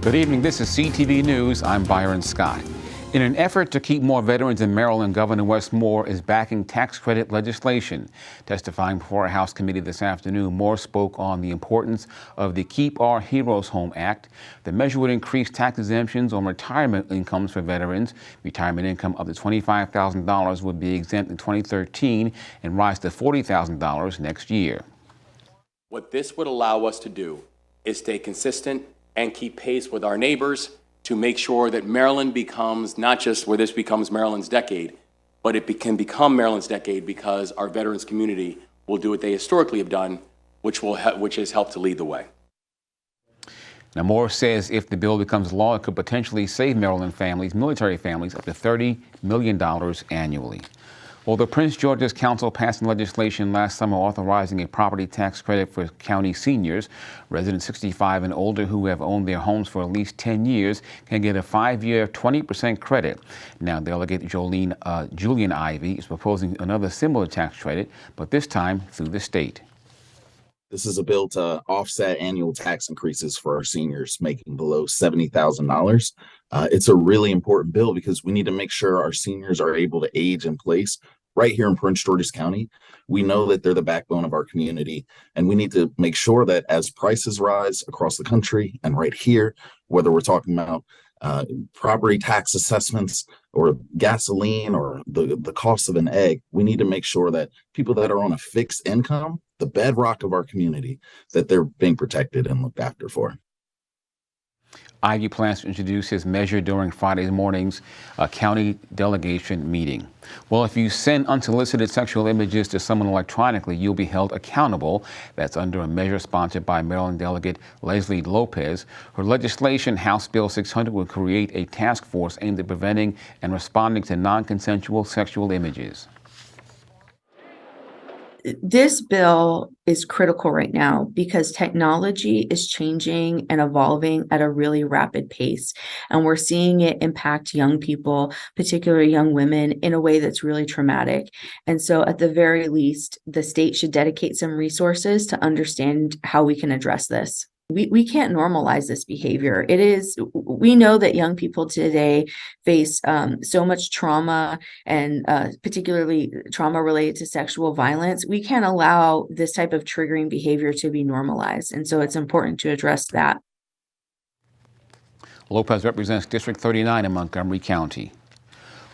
Good evening. This is CTV News. I'm Byron Scott. In an effort to keep more veterans in Maryland, Governor Wes Moore is backing tax credit legislation. Testifying before a House committee this afternoon, Moore spoke on the importance of the Keep Our Heroes Home Act. The measure would increase tax exemptions on retirement incomes for veterans. Retirement income up to $25,000 would be exempt in 2013 and rise to $40,000 next year. What this would allow us to do is stay consistent and keep pace with our neighbors to make sure that Maryland becomes not just where this becomes Maryland's decade, but it can become Maryland's decade because our veterans community will do what they historically have done, which has helped to lead the way. Now, Moore says if the bill becomes law, it could potentially save Maryland families, military families, up to $30 million annually. Well, the Prince George's Council passed legislation last summer authorizing a property tax credit for county seniors. Residents 65 and older who have owned their homes for at least 10 years can get a 5-year 20% credit. Now, Delegate Julian Ivey is proposing another similar tax credit, but this time through the state. This is a bill to offset annual tax increases for our seniors making below $70,000. It's a really important bill because we need to make sure our seniors are able to age in place right here in Prince George's County. We know that they're the backbone of our community, and we need to make sure that as prices rise across the country and right here, whether we're talking about property tax assessments or gasoline or the cost of an egg, we need to make sure that people that are on a fixed income, the bedrock of our community, that they're being protected and looked after for. Ivey plans to introduce his measure during Friday morning's county delegation meeting. Well, if you send unsolicited sexual images to someone electronically, you'll be held accountable. That's under a measure sponsored by Maryland Delegate Leslie Lopez. Her legislation, House Bill 600, will create a task force aimed at preventing and responding to non-consensual sexual images. This bill is critical right now because technology is changing and evolving at a really rapid pace. And we're seeing it impact young people, particularly young women, in a way that's really traumatic. And so at the very least, the state should dedicate some resources to understand how we can address this. We can't normalize this behavior. We know that young people today face so much trauma and particularly trauma related to sexual violence. We can't allow this type of triggering behavior to be normalized. And so it's important to address that. Lopez represents District 39 in Montgomery County.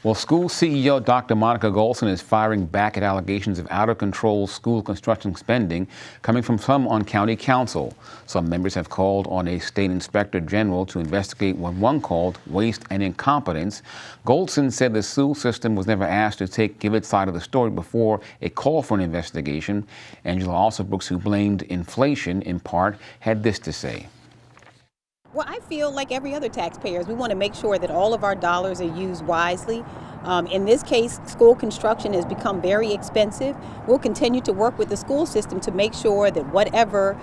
Well, school CEO Dr. Monica Golson is firing back at allegations of out-of-control school construction spending coming from some on county council. Some members have called on a state inspector general to investigate what one called waste and incompetence. Golson said the school system was never asked to give its side of the story before a call for an investigation. Angela Alsobrooks, who blamed inflation in part, had this to say. Well, I feel like every other taxpayer, we want to make sure that all of our dollars are used wisely. In this case, school construction has become very expensive. We'll continue to work with the school system to make sure that whatever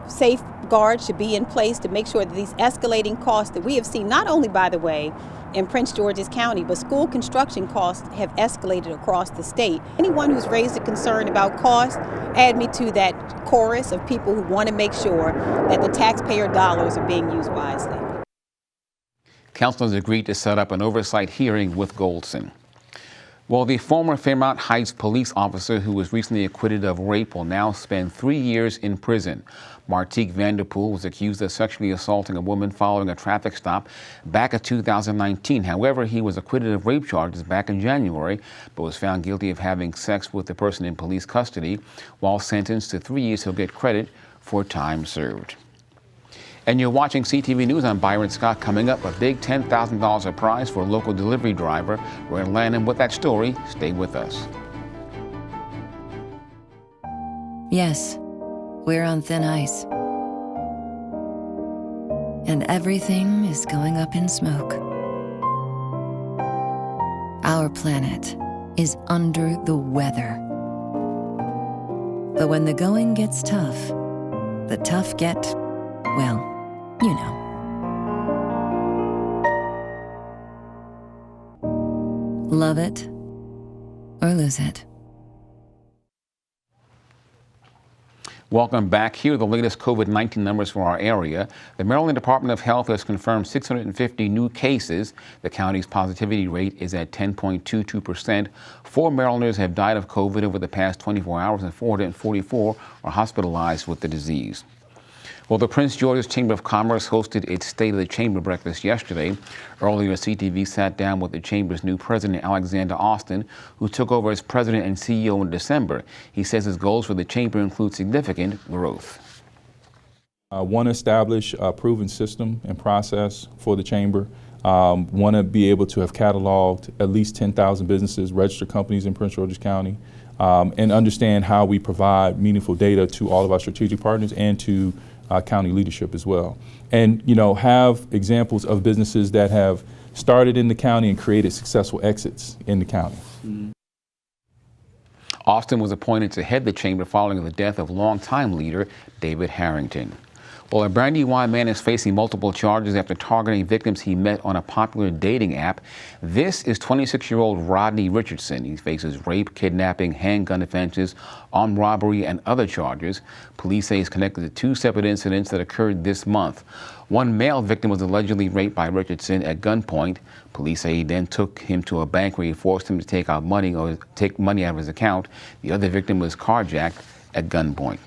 safeguards should be in place to make sure that these escalating costs that we have seen, not only, by the way, in Prince George's County, but school construction costs have escalated across the state. Anyone who's raised a concern about cost, add me to that chorus of people who want to make sure that the taxpayer dollars are being used wisely. Councilors agreed to set up an oversight hearing with Golson. Well, the former Fairmount Heights police officer who was recently acquitted of rape will now spend 3 years in prison. Martique Vanderpool was accused of sexually assaulting a woman following a traffic stop back in 2019. However, he was acquitted of rape charges back in January, but was found guilty of having sex with the person in police custody. While sentenced to 3 years, he'll get credit for time served. And you're watching CTV News. I'm Byron Scott. Coming up, a big $10,000 prize for a local delivery driver. We're in Landon with that story. Stay with us. Yes, we're on thin ice. And everything is going up in smoke. Our planet is under the weather. But when the going gets tough, the tough get, well, you know. Love it or lose it. Welcome back. Here are the latest COVID-19 numbers for our area. The Maryland Department of Health has confirmed 650 new cases. The county's positivity rate is at 10.22%. 4 Marylanders have died of COVID over the past 24 hours, and 444 are hospitalized with the disease. Well, the Prince George's Chamber of Commerce hosted its State of the Chamber breakfast yesterday. Earlier, CTV sat down with the Chamber's new president, Alexander Austin, who took over as president and CEO in December. He says his goals for the Chamber include significant growth. Want to establish a proven system and process for the Chamber. Want to be able to have cataloged at least 10,000 businesses, registered companies in Prince George's County, and understand how we provide meaningful data to all of our strategic partners and to county leadership as well. And, have examples of businesses that have started in the county and created successful exits in the county. Austin was appointed to head the chamber following the death of longtime leader David Harrington. Well, a Brandywine man is facing multiple charges after targeting victims he met on a popular dating app. This is 26-year-old Rodney Richardson. He faces rape, kidnapping, handgun offenses, armed robbery, and other charges. Police say he's connected to 2 separate incidents that occurred this month. One male victim was allegedly raped by Richardson at gunpoint. Police say he then took him to a bank where he forced him to take money out of his account. The other victim was carjacked at gunpoint.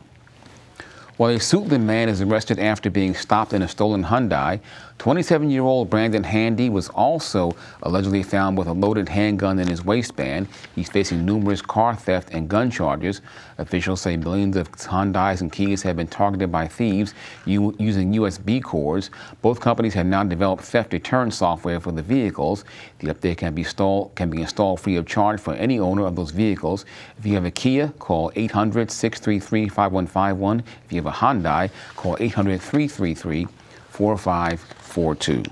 Well, a Suitland man is arrested after being stopped in a stolen Hyundai. 27-year-old Brandon Handy was also allegedly found with a loaded handgun in his waistband. He's facing numerous car theft and gun charges. Officials say millions of Hyundais and Kias have been targeted by thieves using USB cords. Both companies have now developed theft deterrent software for the vehicles. The update can be installed free of charge for any owner of those vehicles. If you have a Kia, call 800-633-5151. If you have a Hyundai, call 800-333-4542.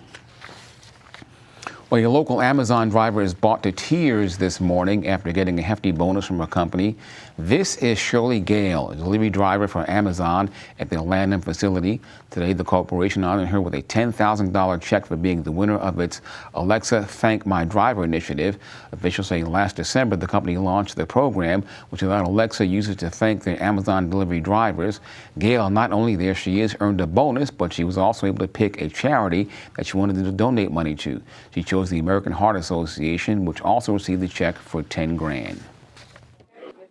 Well, your local Amazon driver is brought to tears this morning after getting a hefty bonus from a company. This is Shirley Gale, a delivery driver for Amazon at their Lanham facility. Today, the corporation honored her with a $10,000 check for being the winner of its Alexa Thank My Driver initiative. Officials say last December, the company launched the program, which allowed Alexa users to thank their Amazon delivery drivers. Gale, not only there she is, earned a bonus, but she was also able to pick a charity that she wanted to donate money to. She chose the American Heart Association, which also received the check for $10 grand.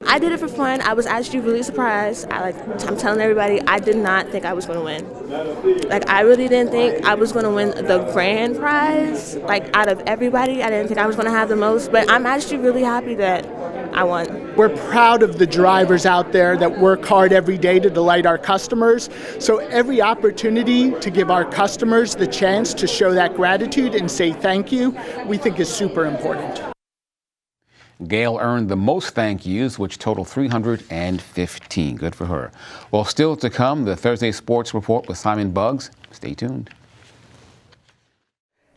I did it for fun. I was actually really surprised. I'm telling everybody, I did not think I was going to win. I really didn't think I was going to win the grand prize. Out of everybody, I didn't think I was going to have the most, but I'm actually really happy that I won. We're proud of the drivers out there that work hard every day to delight our customers. So every opportunity to give our customers the chance to show that gratitude and say thank you, we think is super important. Gail earned the most thank yous, which total 315. Good for her. Well, still to come, the Thursday Sports Report with Simon Buggs. Stay tuned.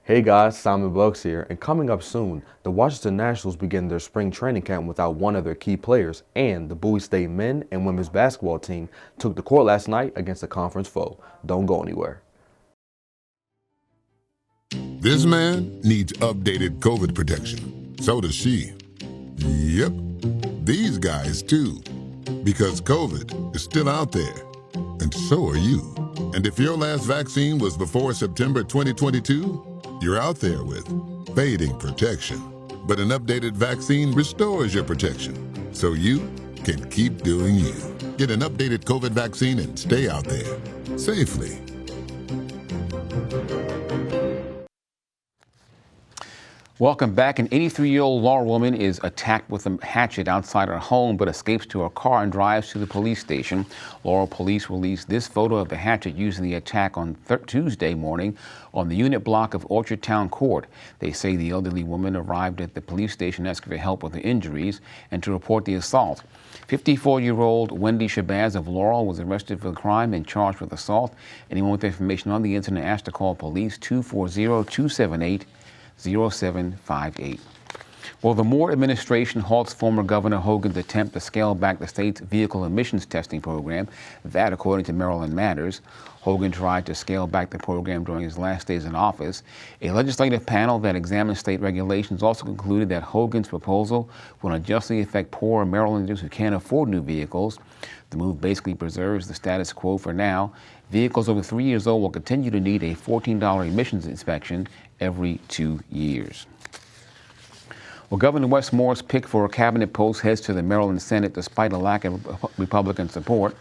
Hey guys, Simon Buggs here, and coming up soon, the Washington Nationals begin their spring training camp without one of their key players, and the Bowie State men and women's basketball team took the court last night against a conference foe. Don't go anywhere. This man needs updated COVID protection. So does she. Yep, these guys too. Because COVID is still out there, and so are you. And if your last vaccine was before September 2022, you're out there with fading protection. But an updated vaccine restores your protection, so you can keep doing you. Get an updated COVID vaccine and stay out there safely. Welcome back. An 83-year-old Laurel woman is attacked with a hatchet outside her home but escapes to her car and drives to the police station. Laurel police released this photo of the hatchet used in the attack on Tuesday morning on the unit block of Orchard Town Court. They say the elderly woman arrived at the police station asking for help with her injuries and to report the assault. 54-year-old Wendy Shabazz of Laurel was arrested for the crime and charged with assault. Anyone with information on the incident asked to call police 240-278-0758. Well, the Moore administration halts former Governor Hogan's attempt to scale back the state's vehicle emissions testing program. That, according to Maryland Matters. Hogan tried to scale back the program during his last days in office. A legislative panel that examined state regulations also concluded that Hogan's proposal will unjustly affect poorer Marylanders who can't afford new vehicles. The move basically preserves the status quo for now. Vehicles over 3 years old will continue to need a $14 emissions inspection every 2 years. Well, Governor Wes Moore's pick for a cabinet post heads to the Maryland Senate despite a lack of Republican support.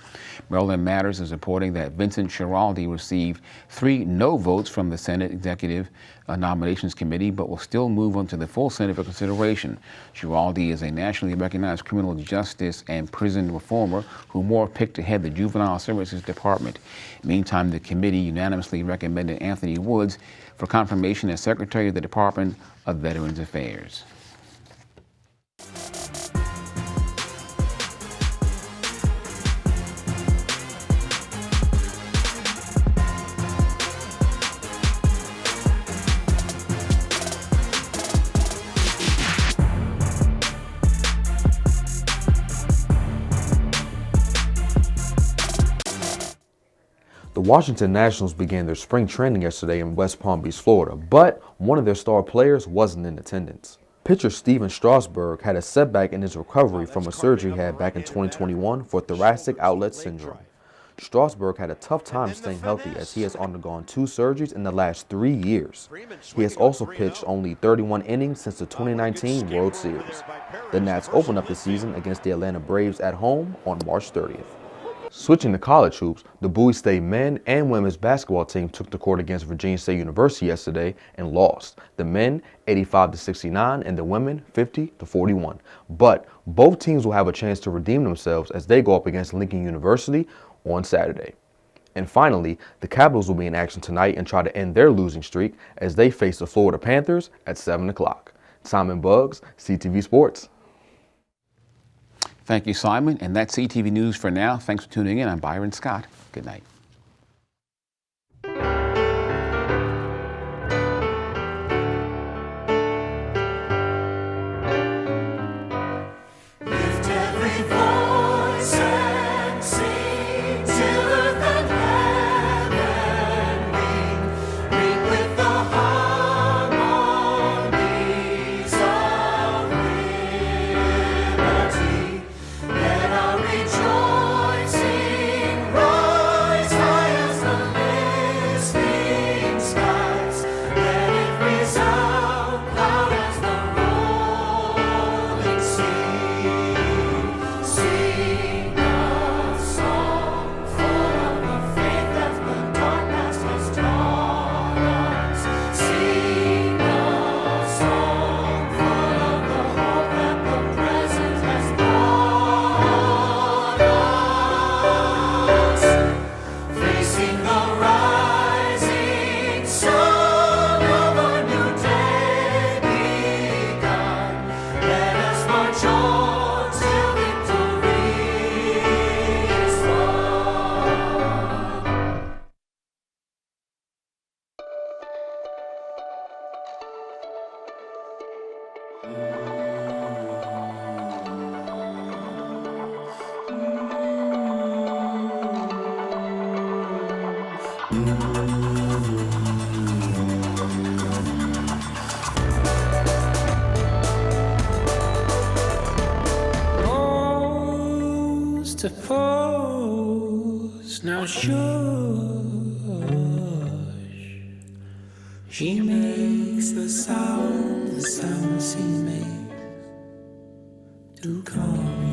Maryland Matters is reporting that Vincent Schiraldi received 3 no votes from the Senate Executive Nominations Committee, but will still move on to the full Senate for consideration. Schiraldi is a nationally recognized criminal justice and prison reformer who Moore picked to head the Juvenile Services Department. Meantime, the committee unanimously recommended Anthony Woods for confirmation as Secretary of the Department of Veterans Affairs. The Washington Nationals began their spring training yesterday in West Palm Beach, Florida, but one of their star players wasn't in attendance. Pitcher Steven Strasburg had a setback in his recovery from a surgery he had back in 2021 for thoracic outlet syndrome. Strasburg had a tough time staying healthy as he has undergone 2 surgeries in the last 3 years. He has also pitched only 31 innings since the 2019 World Series. The Nats opened up the season against the Atlanta Braves at home on March 30th. Switching to college hoops, the Bowie State men and women's basketball team took the court against Virginia State University yesterday and lost. The men 85-69 and the women 50-41. But both teams will have a chance to redeem themselves as they go up against Lincoln University on Saturday. And finally, the Capitals will be in action tonight and try to end their losing streak as they face the Florida Panthers at 7 o'clock. Simon Buggs, CTV Sports. Thank you, Simon. And that's CTV News for now. Thanks for tuning in. I'm Byron Scott. Good night. To pose, now shush. She makes the sound she makes to come.